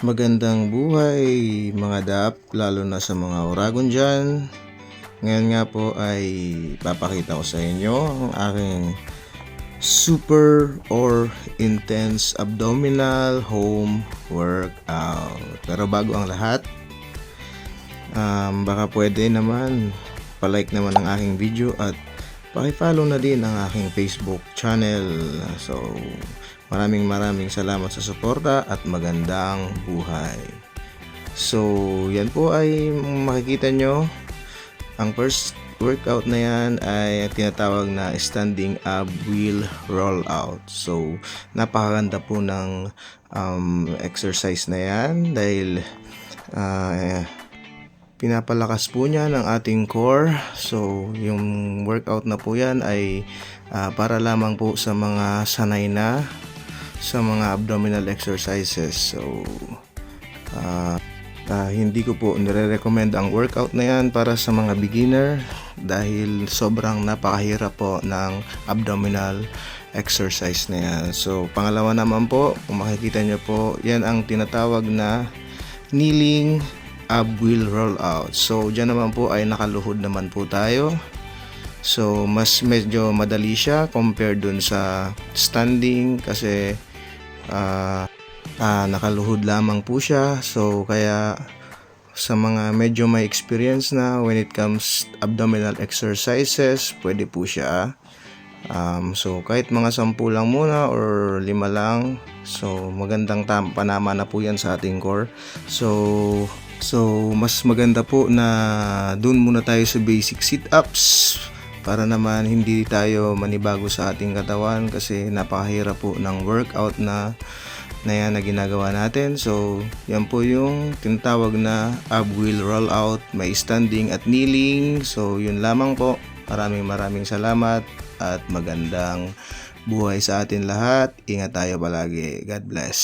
Magandang buhay mga dap, lalo na sa mga oragon dyan. Ngayon nga po ay papakita ko sa inyo ang aking super or intense abdominal home workout. Pero bago ang lahat, baka pwede naman palike naman ang aking video at paki-follow na din ang aking Facebook channel. So maraming salamat sa suporta at magandang buhay. So yan po ay makikita nyo, ang first workout na yan ay tinatawag na standing ab wheel rollout. So napakaganda po ng exercise na yan dahil pinapalakas po niya ng ating core. So yung workout na po yan ay para lamang po sa mga sanay na sa mga abdominal exercises. So hindi ko po nire-recommend ang workout na yan para sa mga beginner dahil sobrang napakahirap po ng abdominal exercise na yan. So pangalawa naman po, kung makikita nyo po, yan ang tinatawag na kneeling ab wheel rollout. So dyan naman po ay nakaluhod naman po tayo. So mas medyo madali siya compared dun sa standing kasi nakaluhod lamang po siya. So kaya sa mga medyo may experience na when it comes abdominal exercises, pwede po siya. So kahit mga 10 lang muna or 5 lang, so magandang panama na po yan sa ating core. So mas maganda po na dun muna tayo sa basic sit-ups para naman hindi tayo manibago sa ating katawan kasi napakahirap po ng workout na yan na ginagawa natin. So yan po yung tinatawag na ab wheel rollout, may standing at kneeling. So yun lamang po. Maraming salamat at magandang buhay sa atin lahat. Ingat tayo palagi. God bless.